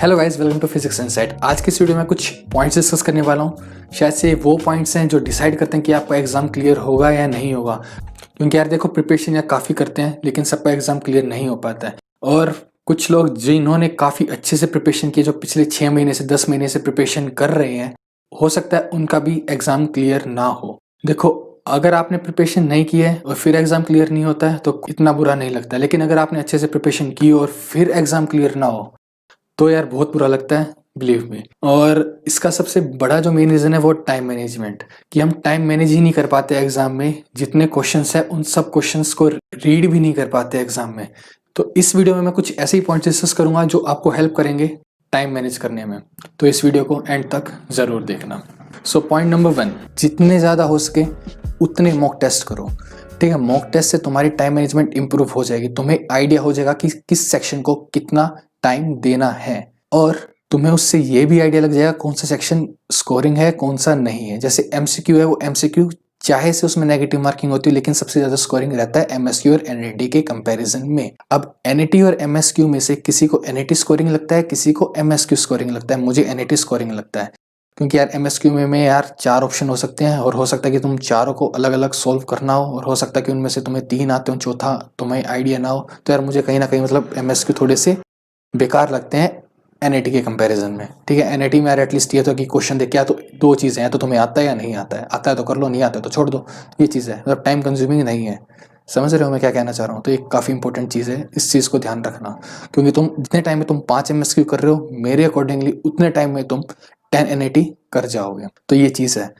Hello guys, welcome to physics insight. आज की इस वीडियो में कुछ पॉइंट्स डिस्कस करने वाला हूँ। शायद से वो पॉइंट्स हैं जो डिसाइड करते हैं कि आपका एग्जाम क्लियर होगा या नहीं होगा। क्योंकि यार देखो, प्रिपरेशन यार काफ़ी करते हैं लेकिन सबका एग्जाम क्लियर नहीं हो पाता है। और कुछ लोग जिन्होंने काफ़ी अच्छे से प्रिपरेशन की, जो पिछले 6 महीने से 10 महीने से प्रिपरेशन कर रहे हैं, हो सकता है उनका भी एग्जाम क्लियर ना हो। देखो, अगर आपने प्रिपरेशन नहीं की है और फिर एग्जाम क्लियर नहीं होता है तो इतना बुरा नहीं लगता, लेकिन अगर आपने अच्छे से प्रिपरेशन की और फिर एग्जाम क्लियर ना हो तो यार बहुत बुरा लगता है, बिलीव मी। और इसका सबसे बड़ा जो मेन रीज़न है वो टाइम मैनेजमेंट, कि हम टाइम मैनेज ही नहीं कर पाते एग्जाम में। जितने क्वेश्चंस हैं उन सब क्वेश्चंस को रीड भी नहीं कर पाते एग्जाम में। तो इस वीडियो में मैं कुछ ऐसे ही पॉइंट्स डिस्कस करूंगा जो आपको हेल्प करेंगे टाइम मैनेज करने में। तो इस वीडियो को एंड तक ज़रूर देखना। सो पॉइंट नंबर 1, जितने ज़्यादा हो सके उतने मॉक टेस्ट करो। ठीक है, मॉक टेस्ट से तुम्हारी टाइम मैनेजमेंट इंप्रूव हो जाएगी। तुम्हें आइडिया हो जाएगा कि किस सेक्शन को कितना टाइम देना है, और तुम्हें उससे ये भी आइडिया लग जाएगा कौन सा सेक्शन स्कोरिंग है कौन सा नहीं है। जैसे एमसीक्यू है, वो एमसीक्यू चाहे से उसमें नेगेटिव मार्किंग होती है लेकिन सबसे ज्यादा स्कोरिंग रहता है एमएसक्यू और एनएटी के कंपैरिजन में। अब एनएटी और एमएसक्यू में से किसी को एनएटी स्कोरिंग लगता है, किसी को एमएसक्यू स्कोरिंग लगता है। मुझे एनएटी स्कोरिंग लगता है, क्योंकि यार एमएसक्यू में यार 4 ऑप्शन हो सकते हैं और हो सकता है कि तुम चारों को अलग अलग सोल्व करना हो, और हो सकता है कि उनमें से तुम्हें 3 आते हो, चौथा तुम्हें आइडिया ना हो। तो यार मुझे कहीं ना कहीं मतलब एमएसक्यू थोड़े से बेकार लगते हैं एनएटी के कंपैरिजन में। ठीक है, एनएटी में यार एटलीस्ट ये तो कि क्वेश्चन देख क्या, तो 2 चीज़ें हैं, तो तुम्हें आता है या नहीं आता है। आता है तो कर लो, नहीं आता है तो छोड़ दो। ये चीज़ है, मतलब टाइम कंज्यूमिंग नहीं है। समझ रहे हो मैं क्या कहना चाह रहा हूँ? तो ये काफ़ी इंपॉर्टेंट चीज़ है, इस चीज़ को ध्यान रखना। क्योंकि तुम जितने टाइम में तुम 5 एमएसक्यू कर रहे हो, मेरे अकॉर्डिंगली उतने टाइम में तुम 10 एनएटी कर जाओगे। तो ये चीज़ है,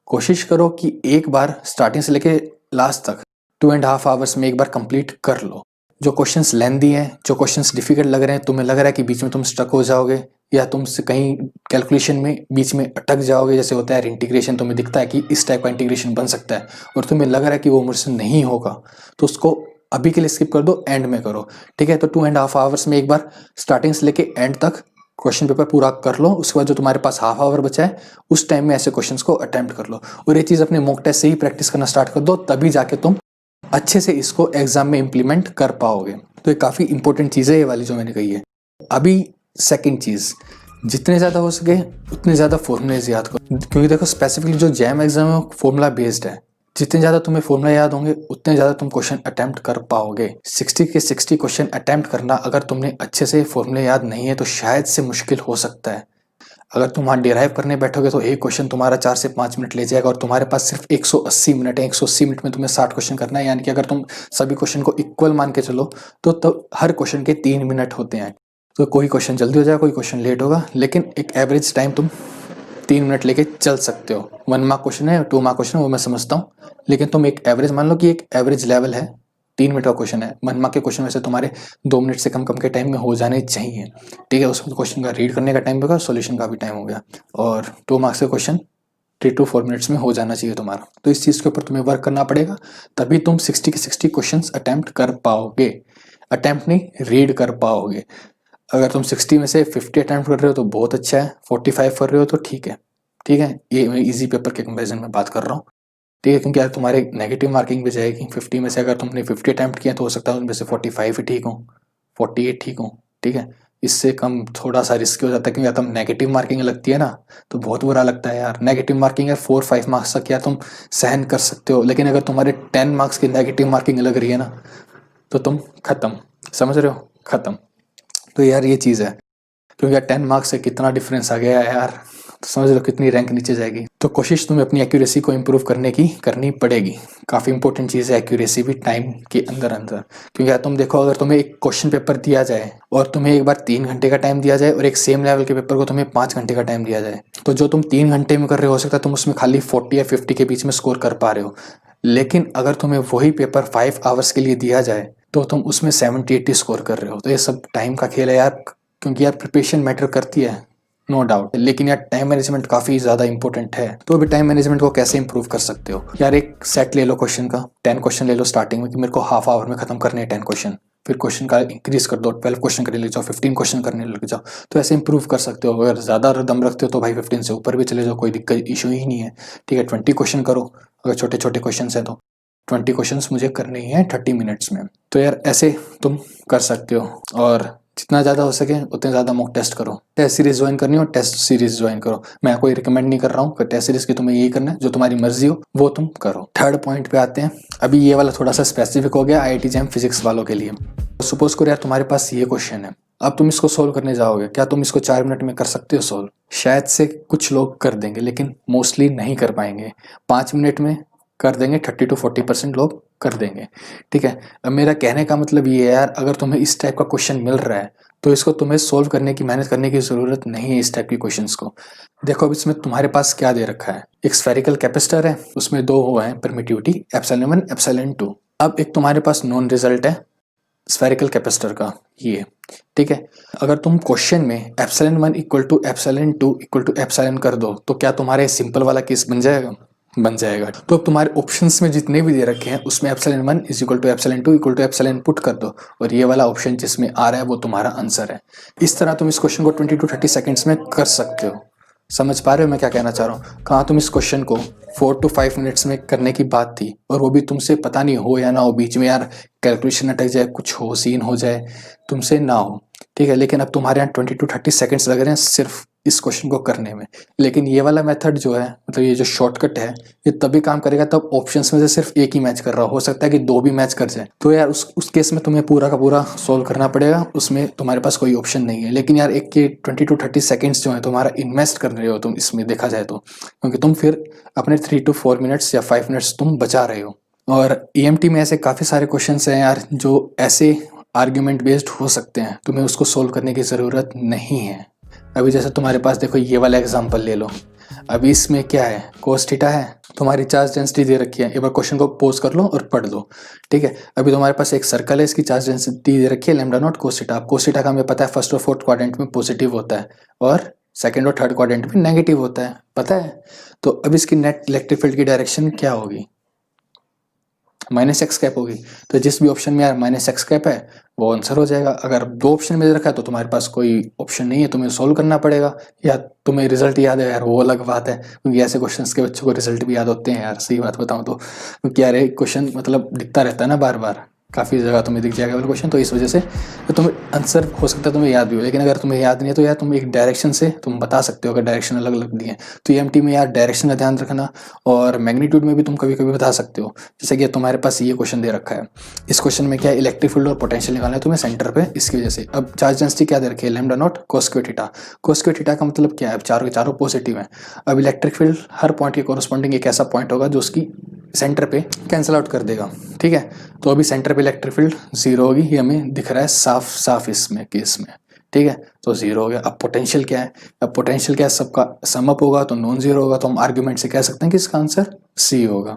कोशिश करो कि एक बार स्टार्टिंग से लेके लास्ट तक 2.5 आवर्स में एक बार कंप्लीट कर लो। जो क्वेश्चंस लेंदी हैं, जो क्वेश्चंस डिफिकल्ट लग रहे हैं, तुम्हें लग रहा है कि बीच में तुम स्टक हो जाओगे या तुमसे कहीं कैलकुलेशन में बीच में अटक जाओगे, जैसे होता है इंटीग्रेशन, तुम्हें दिखता है कि इस टाइप का इंटीग्रेशन बन सकता है और तुम्हें लग रहा है कि वो मुझसे नहीं होगा, तो उसको अभी के लिए स्किप कर दो, एंड में करो। ठीक है, तो 2.5 आवर्स में एक बार स्टार्टिंग से लेके एंड तक क्वेश्चन पेपर पूरा कर लो। उसके बाद जो तुम्हारे पास हाफ आवर बचा है उस टाइम में ऐसे क्वेश्चंस को अटेम्प्ट कर लो, और ये चीज़ अपने मॉक टेस्ट से ही प्रैक्टिस करना स्टार्ट कर दो, तभी जाके तुम अच्छे से इसको एग्जाम में इंप्लीमेंट कर पाओगे। तो ये काफ़ी इंपॉर्टेंट चीज़ है ये वाली जो मैंने कही है। अभी सेकंड चीज़, जितने ज़्यादा हो सके उतने ज़्यादा फॉर्मूलेज याद करो, क्योंकि देखो स्पेसिफिकली जो जैम एग्जाम है वो फॉर्मूला बेस्ड है। जितने ज़्यादा तुम्हें फॉर्मूला याद होंगे उतने ज़्यादा तुम क्वेश्चन अटेम्प्ट कर पाओगे। 60 के 60 क्वेश्चन अटेम्प्ट करना, अगर तुमने अच्छे से फॉर्मूले याद नहीं है तो शायद से मुश्किल हो सकता है। अगर तुम वहाँ डिराइव करने बैठोगे तो एक क्वेश्चन तुम्हारा 4 से 5 मिनट ले जाएगा, और तुम्हारे पास सिर्फ 180 मिनट है। 180 मिनट में तुम्हें 60 क्वेश्चन करना है, यानी कि अगर तुम सभी क्वेश्चन को इक्वल मान के चलो तो हर क्वेश्चन के 3 मिनट होते हैं। तो कोई क्वेश्चन जल्दी हो जाएगा, कोई क्वेश्चन लेट होगा, लेकिन एक एवरेज टाइम तुम 3 मिनट लेके चल सकते हो। 1 मार्क क्वेश्चन है, 2 मार्क क्वेश्चन है, वो मैं समझता हूँ, लेकिन तुम एक एवरेज मान लो कि एक एवरेज लेवल है, 3 मिनट का क्वेश्चन है। 1 मार्क के क्वेश्चन वैसे तुम्हारे 2 मिनट से कम कम के टाइम में हो जाने चाहिए। ठीक है, उसमें क्वेश्चन का रीड करने का टाइम होगा, सॉल्यूशन का भी टाइम हो गया, और 2 मार्क्स के क्वेश्चन 3 to 4 मिनट्स में हो जाना चाहिए तुम्हारा। तो इस चीज़ के ऊपर तुम्हें वर्क करना पड़ेगा, तभी तुम 60 के 60 क्वेश्चन अटैम्प्ट कर पाओगे। अटैम्प्ट नहीं, रीड कर पाओगे। अगर तुम 60 में से 50 अटैम्प्ट कर रहे हो तो बहुत अच्छा है, 45 कर रहे हो तो ठीक है। ठीक है, ये मैं इजी पेपर के कंपैरिजन में बात कर रहा हूँ। ठीक है, क्योंकि यार तुम्हारे नेगेटिव मार्किंग भी जाएगी। 50 में से अगर तुमने 50 अटैम्प्ट किया तो हो सकता है उनमें से 45 ही ठीक हो, 48 ठीक हो। ठीक है, इससे कम थोड़ा सा रिस्क हो जाता है, क्योंकि यार तुम नेगेटिव मार्किंग लगती है ना तो बहुत बुरा लगता है यार। नेगेटिव मार्किंग यार 4-5 मार्क्स तक यार तुम सहन कर सकते हो, लेकिन अगर तुम्हारे 10 मार्क्स की नेगेटिव मार्किंग लग रही है ना तो तुम खत्म। समझ रहे हो, खत्म। तो यार ये चीज़ है, क्योंकि यार 10 मार्क्स से कितना डिफरेंस आ गया है यार, तो समझ लो कितनी रैंक नीचे जाएगी। तो कोशिश तुम्हें अपनी एक्यूरेसी को इम्प्रूव करने की करनी पड़ेगी। काफ़ी इंपॉर्टेंट चीज़ है एक्यूरेसी भी टाइम के अंदर अंदर। क्योंकि यार तुम देखो, अगर तुम्हें एक क्वेश्चन पेपर दिया जाए और तुम्हें एक बार 3 घंटे का टाइम दिया जाए, और एक सेम लेवल के पेपर को तुम्हें 5 घंटे का टाइम दिया जाए, तो जो तुम 3 घंटे में कर रहे हो सकता है तुम उसमें खाली 40 या 50 के बीच में स्कोर कर पा रहे हो, लेकिन अगर तुम्हें वही पेपर 5 आवर्स के लिए दिया जाए तो तुम उसमें 70-80 स्कोर कर रहे हो। तो ये सब टाइम का खेल है यार, क्योंकि यार प्रिपरेशन मैटर करती है, नो डाउट, लेकिन यार टाइम मैनेजमेंट काफ़ी ज़्यादा इंपॉर्टेंट है। तो अभी टाइम मैनेजमेंट को कैसे इंप्रूव कर सकते हो यार? एक सेट ले लो क्वेश्चन का, 10 क्वेश्चन ले लो स्टार्टिंग में कि मेरे को हाफ आवर में खत्म करने हैं 10 क्वेश्चन। फिर क्वेश्चन का इंक्रीज कर दो, 12 क्वेश्चन करने लग जाओ, 15 क्वेश्चन करने लग जाओ। तो ऐसे इंप्रूव कर सकते हो। अगर ज़्यादा दम रखते हो तो भाई 15 से ऊपर भी चले जाओ, कोई दिक्कत इशू ही नहीं है। ठीक है, 20 क्वेश्चन करो, अगर छोटे छोटे क्वेश्चन है तो 20 क्वेश्चन मुझे करने ही हैं 30 मिनट्स में। तो यार ऐसे तुम कर सकते हो। और जितना ज़्यादा हो सके उतने ज़्यादा मॉक टेस्ट करो। टेस्ट सीरीज ज्वाइन करनी हो टेस्ट सीरीज ज्वाइन करो। मैं कोई रिकमेंड नहीं कर रहा हूँ कि टेस्ट सीरीज की तुम्हें यही करना है, जो तुम्हारी मर्जी हो वो तुम करो। थर्ड पॉइंट पे आते हैं। अभी ये वाला थोड़ा सा स्पेसिफिक हो गया IIT JAM फिजिक्स वालों के लिए। सपोज करो यार तुम्हारे पास ये क्वेश्चन है, अब तुम इसको सोल्व करने जाओगे, क्या तुम इसको 4 मिनट में कर सकते हो सोल्व? शायद से कुछ लोग कर देंगे लेकिन मोस्टली नहीं कर पाएंगे। 5 मिनट में कर देंगे, 30 to 40% लोग कर देंगे। ठीक है, अब मेरा कहने का मतलब ये है यार, अगर तुम्हें इस टाइप का क्वेश्चन मिल रहा है तो इसको तुम्हें सोल्व करने की मेहनत करने की ज़रूरत नहीं है। इस टाइप के क्वेश्चंस को देखो, अब इसमें तुम्हारे पास क्या दे रखा है, एक स्फेरिकल कैपेसिटर है, उसमें दो हुआ है परमिटिविटी ε1 ε2। अब एक तुम्हारे पास नॉन रिजल्ट है स्फेरिकल कैपेसिटर का ये। ठीक है, अगर तुम क्वेश्चन में ε1 इक्वल टू ε2 इक्वल टू ε कर दो तो क्या तुम्हारे सिंपल वाला केस बन जाएगा? बन जाएगा। तो अब तुम्हारे ऑप्शंस में जितने भी दे रखे हैं उसमें ε1 is equal to ε2 equal to ε put कर दो और ये वाला ऑप्शन जिसमें आ रहा है वो तुम्हारा आंसर है। इस तरह तुम इस क्वेश्चन को 20 to 30 सेकंड्स में कर सकते हो। समझ पा रहे हो मैं क्या कहना चाह रहा हूँ? कहाँ तुम इस क्वेश्चन को 4 to 5 मिनट्स में करने की बात थी और वो भी तुमसे पता नहीं हो या ना हो, बीच में यार कैलकुलेशन अटक जाए, कुछ हो, सीन हो जाए, तुमसे ना हो। ठीक है, लेकिन अब तुम्हारे यहाँ 20 to 30 सेकंड्स लग रहे हैं सिर्फ इस क्वेश्चन को करने में। लेकिन ये वाला मेथड जो है, मतलब ये जो शॉर्टकट है, ये तभी काम करेगा तब ऑप्शंस में से सिर्फ एक ही मैच कर रहा हो सकता है कि दो भी मैच कर जाए। तो यार उस केस में तुम्हें पूरा का पूरा सोल्व करना पड़ेगा, उसमें तुम्हारे पास कोई ऑप्शन नहीं है। लेकिन यार एक के 20 to 30 सेकंड्स जो है तुम्हारा इन्वेस्ट कर रहे हो तुम इसमें, देखा जाए तो, क्योंकि तुम फिर अपने 3 to 4 मिनट्स या 5 मिनट्स तुम बचा रहे हो। और EMT में ऐसे काफ़ी सारे क्वेश्चन हैं यार जो ऐसे आर्ग्यूमेंट बेस्ड हो सकते हैं, तुम्हें उसको सोल्व करने की ज़रूरत नहीं है। अभी जैसे तुम्हारे पास देखो ये वाला एग्जांपल ले लो, अभी इसमें क्या है, cos थीटा है, तुम्हारी चार्ज डेंसिटी दे रखी है। एक बार क्वेश्चन को पोज कर लो और पढ़ लो। ठीक है, अभी तुम्हारे पास एक सर्कल है, इसकी चार्ज डेंसिटी दे रखी है lambda naught cos theta. cos theta का हमें पता है फर्स्ट और फोर्थ क्वाड्रेंट में पॉजिटिव होता है और सेकेंड और थर्ड क्वाड्रेंट में नेगेटिव होता है, पता है। तो अब इसकी नेट इलेक्ट्रिक फील्ड की डायरेक्शन क्या होगी? -x कैप होगी। तो जिस भी ऑप्शन में यार -x कैप है वो आंसर हो जाएगा। अगर दो ऑप्शन में दे रखा है तो तुम्हारे पास कोई ऑप्शन नहीं है, तुम्हें सोल्व करना पड़ेगा। या तुम्हें रिजल्ट याद है यार वो अलग बात है, क्योंकि ऐसे क्वेश्चंस के बच्चों को रिजल्ट भी याद होते हैं यार, सही बात बताऊं तो, क्योंकि यार एक क्वेश्चन मतलब दिखता रहता है ना बार बार, काफ़ी जगह तुम्हें दिख जाएगा वो क्वेश्चन, तो इस वजह से तो तुम्हें आंसर हो सकता है तुम्हें याद भी हो। लेकिन अगर तुम्हें याद नहीं है तो यार तुम एक डायरेक्शन से तुम बता सकते हो, अगर डायरेक्शन अलग अलग दी है तो EMT में यार डायरेक्शन का ध्यान रखना, और मैग्नीट्यूड में भी तुम कभी कभी बता सकते हो। जैसे कि तुम्हारे पास ये क्वेश्चन दे रखा है, इस क्वेश्चन में क्या है, इलेक्ट्रिक फील्ड और पोटेंशियल निकालना है तुम्हें सेंटर पे, इसकी वजह से। अब चार्ज डेंसिटी क्या दे रखी है, lambda naught cos square theta. cos square theta का मतलब क्या है, चारों के चारों पॉजिटिव है। अब इलेक्ट्रिक फील्ड हर पॉइंट के कोरस्पॉन्डिंग एक ऐसा पॉइंट होगा जो उसकी सेंटर पे कैंसिल आउट कर देगा। ठीक है, तो अभी सेंटर पे इलेक्ट्रिक फील्ड 0 होगी, ये हमें दिख रहा है साफ साफ इसमें केस में। ठीक है, तो 0 हो गया। अब पोटेंशियल क्या है, अब पोटेंशियल क्या है, सबका सम अप होगा तो नॉन जीरो होगा, तो हम आर्ग्यूमेंट से कह सकते हैं कि इसका आंसर C होगा।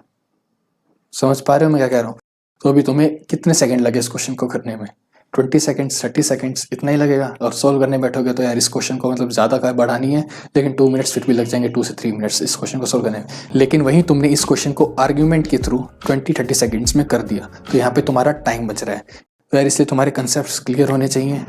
समझ पा रहे हो मैं क्या कह रहा हूँ? तो अभी तुम्हें कितने सेकंड लगे इस क्वेश्चन को करने में? 20 सेकंड्स 30 सेकंड्स इतना ही लगेगा। और सोल्व करने बैठोगे तो यार इस क्वेश्चन को मतलब ज़्यादा का बढ़ानी है, लेकिन 2 मिनट्स फिर भी लग जाएंगे, 2 से 3 मिनट्स इस क्वेश्चन को सोल्व करने में। लेकिन वहीं तुमने इस क्वेश्चन को आर्ग्यूमेंट के थ्रू 20-30 सेकंड्स में कर दिया, तो यहाँ पे तुम्हारा टाइम बच रहा है। तो यार इसलिए तुम्हारे कंसेप्ट क्लियर होने चाहिए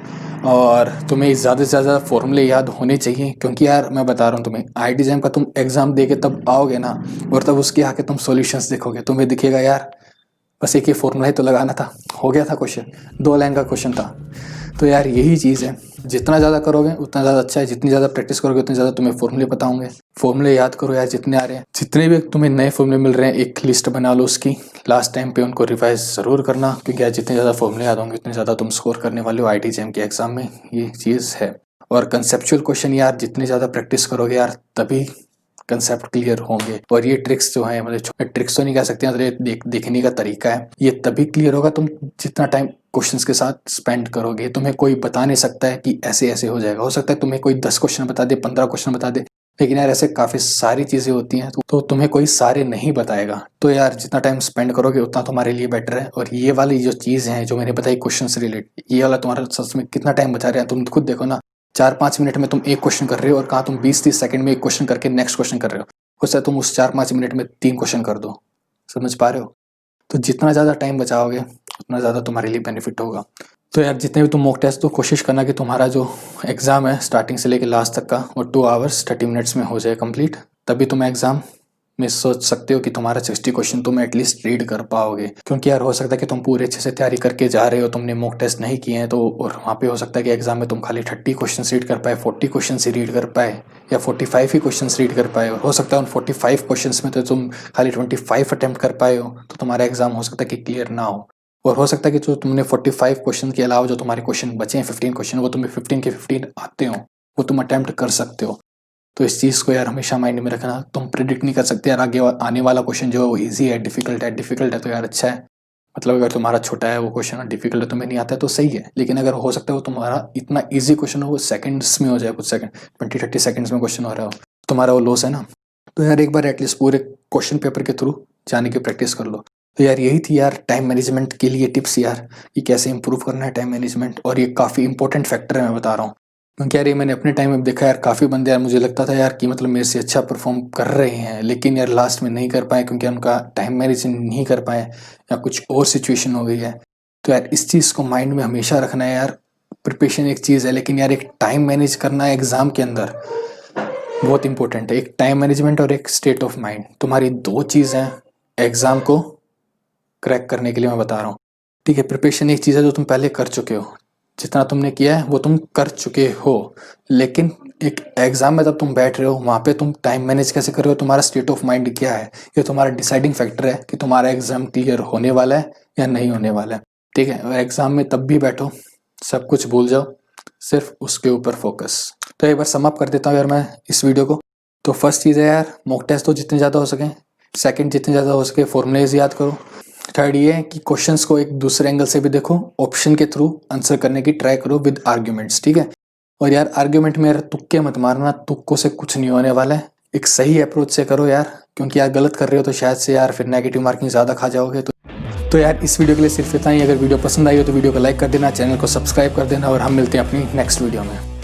और तुम्हें ज़्यादा से ज़्यादा फॉर्मूले याद होने चाहिए, क्योंकि यार मैं बता रहा हूँ तुम्हें, IIT JAM का तुम एग्जाम दे के तब आओगे ना, और तब उसके आके तुम सॉल्यूशंस देखोगे, तुम्हें दिखेगा यार बस एक ही फॉर्मूला ही तो लगाना था, हो गया था क्वेश्चन, 2 लाइन का क्वेश्चन था। तो यार यही चीज़ है, जितना ज़्यादा करोगे उतना ज़्यादा अच्छा है, जितनी ज़्यादा प्रैक्टिस करोगे उतनी ज़्यादा तुम्हें फॉर्मूले पता होंगे। फॉर्मूले याद करो यार जितने आ रहे हैं, जितने भी तुम्हें नए फॉर्मूले मिल रहे हैं एक लिस्ट बना लो उसकी, लास्ट टाइम पे उनको रिवाइज ज़रूर करना, क्योंकि यार जितने ज़्यादा फॉर्मूले याद होंगे उतने ज़्यादा तुम स्कोर करने वाले हो IIT JAM के एग्जाम में, ये चीज़ है। और कंसेप्चुअल क्वेश्चन यार जितने ज़्यादा प्रैक्टिस करोगे यार तभी कंसेप्ट क्लियर होंगे। और ये ट्रिक्स जो है, मतलब ट्रिक्स तो नहीं कह सकते, मतलब देखने का तरीका है, ये तभी क्लियर होगा तुम जितना टाइम क्वेश्चंस के साथ स्पेंड करोगे। तुम्हें कोई बता नहीं सकता है कि ऐसे ऐसे हो जाएगा, हो सकता है तुम्हें कोई 10 क्वेश्चन बता दे, 15 क्वेश्चन बता दे, लेकिन यार ऐसे काफ़ी सारी चीज़ें होती हैं तो तुम्हें कोई सारे नहीं बताएगा। तो यार जितना टाइम स्पेंड करोगे उतना तुम्हारे लिए बेटर है। और ये वाली जो चीज़ है जो मैंने बताई क्वेश्चन से रिलेटेड, ये वाला तुम्हारा सच में कितना टाइम बचा रहे हैं तुम खुद देखो ना। 4-5 मिनट में तुम एक क्वेश्चन कर रहे हो, और कहाँ तुम 20-30 सेकंड में एक क्वेश्चन करके नेक्स्ट क्वेश्चन कर रहे हो सकता है तुम उस 4-5 मिनट में 3 क्वेश्चन कर दो। समझ पा रहे हो? तो जितना ज़्यादा टाइम बचाओगे उतना ज़्यादा तुम्हारे लिए बेनिफिट होगा। तो यार जितने भी तुम मॉक टेस्ट, तो कोशिश करना कि तुम्हारा जो एग्ज़ाम है स्टार्टिंग से लेकर लास्ट तक का वो 2 आवर्स 30 मिनट्स में हो जाए कंप्लीट, तभी तुम एग्ज़ाम में सोच सकते हो कि तुम्हारा 60 क्वेश्चन तुम एटलीस्ट रीड कर पाओगे, क्योंकि यार हो सकता है कि तुम पूरे अच्छे से तैयारी करके जा रहे हो, तुमने मॉक टेस्ट नहीं किए हैं, तो और वहाँ पे हो सकता है कि एग्जाम में तुम खाली 30 क्वेश्चन रीड कर पाए, 40 क्वेश्चन ही रीड कर पाए, या 45 ही क्वेश्चन रीड कर पाए, और हो सकता है उन 45 क्वेश्चन में तो तुम खाली 25 अटेम्प्ट कर पाए हो, तो तुम्हारा एग्जाम हो सकता है कि क्लियर ना हो। और हो सकता है कि जो तुमने 45 क्वेश्चन के अलावा जो तुम्हारे क्वेश्चन बचे हैं 15 क्वेश्चन, वो तुम्हें 15 के 15 आते हो, वो तुम अटेम्प्ट कर सकते हो। तो इस चीज़ को यार हमेशा माइंड में रखना। तुम प्रिडिक्ट नहीं कर सकते यार आगे आने वाला क्वेश्चन जो है वो ईजी है, डिफिकल्ट है तो यार अच्छा है, मतलब अगर तुम्हारा छोटा है वो क्वेश्चन डिफिकल्ट है, तुम्हें नहीं आता है तो सही है, लेकिन अगर हो सकता है वो तुम्हारा इतना ईजी क्वेश्चन हो वो सेकंड्स में हो जाए, कुछ सेकंड 20-30 सेकंड्स में क्वेश्चन हो रहा हो, तुम्हारा वो लॉस है ना। तो यार एक बार एटलीस्ट पूरे क्वेश्चन पेपर के थ्रू जाने की प्रैक्टिस कर लो। तो यार यही थी यार टाइम मैनेजमेंट के लिए टिप्स यार, कि कैसे इंप्रूव करना है टाइम मैनेजमेंट, और ये काफ़ी इंपॉर्टेंट फैक्टर है मैं बता रहा हूँ, क्योंकि यार ये मैंने अपने टाइम में देखा यार, काफ़ी बंदे यार मुझे लगता था यार कि मतलब मेरे से अच्छा परफॉर्म कर रहे हैं, लेकिन यार लास्ट में नहीं कर पाए क्योंकि उनका टाइम मैनेजमेंट नहीं कर पाए या कुछ और सिचुएशन हो गई है। तो यार इस चीज़ को माइंड में हमेशा रखना है यार, प्रिपरेशन एक चीज़ है, लेकिन यार एक टाइम मैनेज करना है एग्ज़ाम के अंदर बहुत इंपॉर्टेंट है। एक टाइम मैनेजमेंट और एक स्टेट ऑफ माइंड, तुम्हारी 2 चीज़ हैं एग्ज़ाम को क्रैक करने के लिए मैं बता रहा हूँ। ठीक है, प्रिपरेशन एक चीज़ है जो तुम पहले कर चुके हो, जितना तुमने किया है वो तुम कर चुके हो, लेकिन एक एग्जाम में जब तुम बैठ रहे हो वहाँ पे तुम टाइम मैनेज कैसे कर रहे हो, तुम्हारा स्टेट ऑफ माइंड क्या है, ये तुम्हारा डिसाइडिंग फैक्टर है कि तुम्हारा एग्जाम क्लियर होने वाला है या नहीं होने वाला है। ठीक है, और एग्जाम में तब भी बैठो, सब कुछ भूल जाओ, सिर्फ उसके ऊपर फोकस। तो एक बार सम अप कर देता हूँ यार मैं इस वीडियो को। तो फर्स्ट चीज़ है यार मॉक टेस्ट तो जितने ज़्यादा हो सके, सेकंड जितने ज़्यादा हो सके फॉर्मूलेज याद करो, थर्ड ये है कि क्वेश्चंस को एक दूसरे एंगल से भी देखो, ऑप्शन के थ्रू आंसर करने की ट्राई करो विद आर्ग्यूमेंट्स। ठीक है, और यार आर्ग्यूमेंट में यार तुक्के मत मारना, तुक्कों से कुछ नहीं होने वाला है, एक सही अप्रोच से करो यार, क्योंकि यार गलत कर रहे हो तो शायद से यार फिर नेगेटिव मार्किंग ज़्यादा खा जाओगे। तो यार इस वीडियो के लिए सिर्फ इतना ही। अगर वीडियो पसंद आई हो तो वीडियो को लाइक कर देना, चैनल को सब्सक्राइब कर देना, और हम मिलते हैं अपनी नेक्स्ट वीडियो में।